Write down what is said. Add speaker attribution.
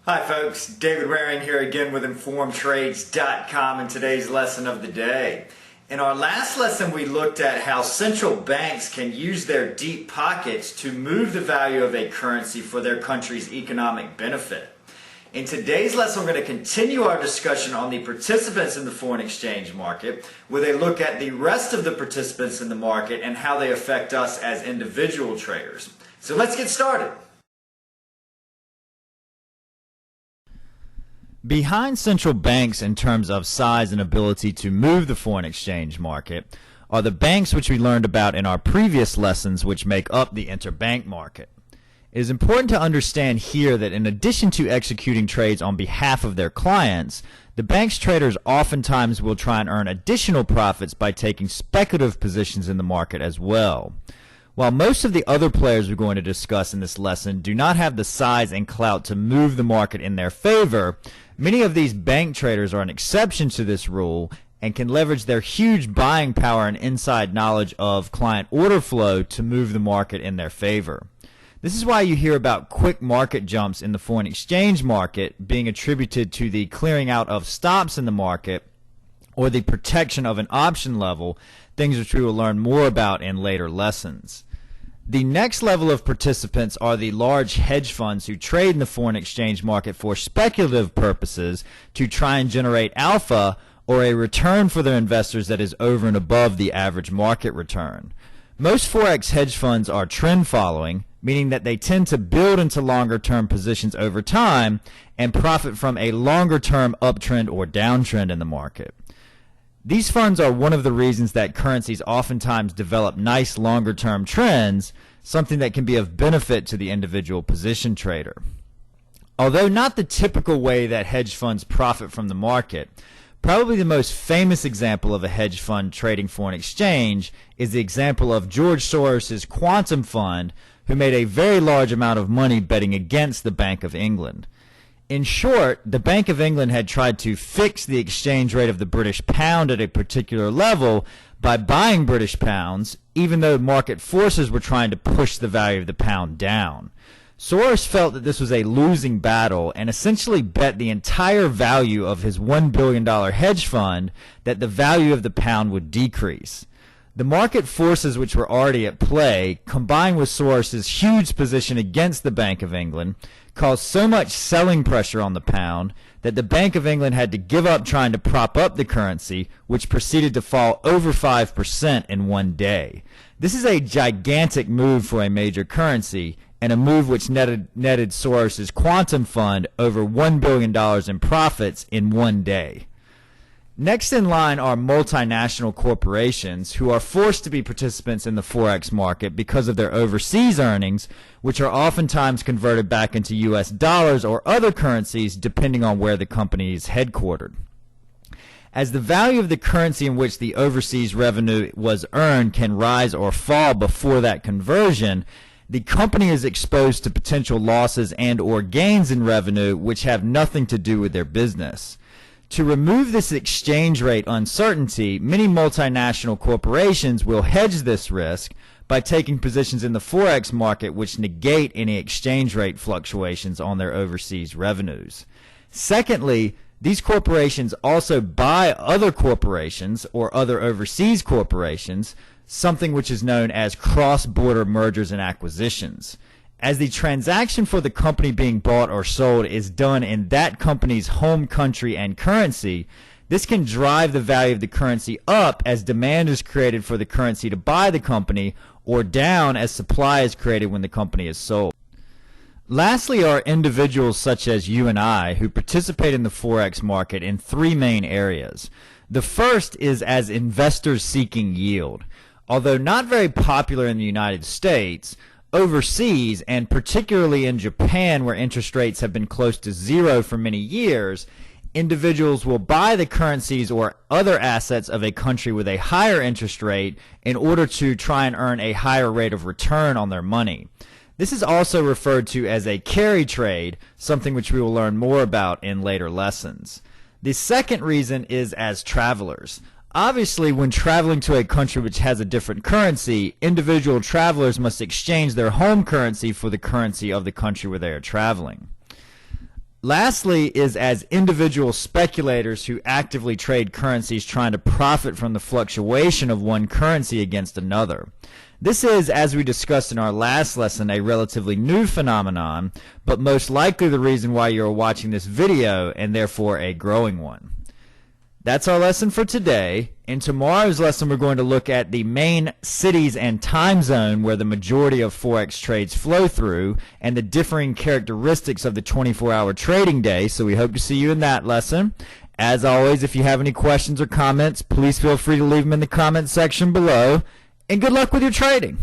Speaker 1: Hi folks, David Waring here again with InformedTrades.com and today's lesson of the day. In our last lesson we looked at how central banks can use their deep pockets to move the value of a currency for their country's economic benefit. In today's lesson we're going to continue our discussion on the participants in the foreign exchange market with a look at the rest of the participants in the market and how they affect us as individual traders. So let's get started.
Speaker 2: Behind central banks in terms of size and ability to move the foreign exchange market are the banks which we learned about in our previous lessons which make up the interbank market. It is important to understand here that in addition to executing trades on behalf of their clients, the bank's traders oftentimes will try and earn additional profits by taking speculative positions in the market as well. While most of the other players we're going to discuss in this lesson do not have the size and clout to move the market in their favor, many of these bank traders are an exception to this rule and can leverage their huge buying power and inside knowledge of client order flow to move the market in their favor. This is why you hear about quick market jumps in the foreign exchange market being attributed to the clearing out of stops in the market or the protection of an option level, things which we will learn more about in later lessons. The next level of participants are the large hedge funds who trade in the foreign exchange market for speculative purposes to try and generate alpha or a return for their investors that is over and above the average market return. Most Forex hedge funds are trend following, meaning that they tend to build into longer term positions over time and profit from a longer term uptrend or downtrend in the market. These funds are one of the reasons that currencies oftentimes develop nice longer-term trends, something that can be of benefit to the individual position trader. Although not the typical way that hedge funds profit from the market, probably the most famous example of a hedge fund trading foreign exchange is the example of George Soros' Quantum Fund, who made a very large amount of money betting against the Bank of England. In short, the Bank of England had tried to fix the exchange rate of the British pound at a particular level by buying British pounds, even though market forces were trying to push the value of the pound down. Soros felt that this was a losing battle and essentially bet the entire value of his $1 billion hedge fund that the value of the pound would decrease. The market forces which were already at play, combined with Soros' huge position against the Bank of England, caused so much selling pressure on the pound that the Bank of England had to give up trying to prop up the currency, which proceeded to fall over 5% in one day. This is a gigantic move for a major currency, and a move which netted Soros' Quantum Fund over $1 billion in profits in one day. Next in line are multinational corporations who are forced to be participants in the Forex market because of their overseas earnings, which are oftentimes converted back into US dollars or other currencies depending on where the company is headquartered. As the value of the currency in which the overseas revenue was earned can rise or fall before that conversion, the company is exposed to potential losses and or gains in revenue which have nothing to do with their business. To remove this exchange rate uncertainty, many multinational corporations will hedge this risk by taking positions in the Forex market which negate any exchange rate fluctuations on their overseas revenues. Secondly, these corporations also buy other corporations or other overseas corporations, something which is known as cross-border mergers and acquisitions. As the transaction for the company being bought or sold is done in that company's home country and currency, this can drive the value of the currency up as demand is created for the currency to buy the company, or down as supply is created when the company is sold. Lastly are individuals such as you and I who participate in the Forex market in three main areas. The first is as investors seeking yield. Although not very popular in the United States, overseas, and particularly in Japan where interest rates have been close to zero for many years, individuals will buy the currencies or other assets of a country with a higher interest rate in order to try and earn a higher rate of return on their money. This is also referred to as a carry trade, something which we will learn more about in later lessons. The second reason is as travelers. Obviously, when traveling to a country which has a different currency, individual travelers must exchange their home currency for the currency of the country where they are traveling. Lastly is as individual speculators who actively trade currencies trying to profit from the fluctuation of one currency against another. This is, as we discussed in our last lesson, a relatively new phenomenon, but most likely the reason why you are watching this video and therefore a growing one. That's our lesson for today. In tomorrow's lesson, we're going to look at the main cities and time zone where the majority of Forex trades flow through and the differing characteristics of the 24-hour trading day. So we hope to see you in that lesson. As always, if you have any questions or comments, please feel free to leave them in the comment section below. And good luck with your trading.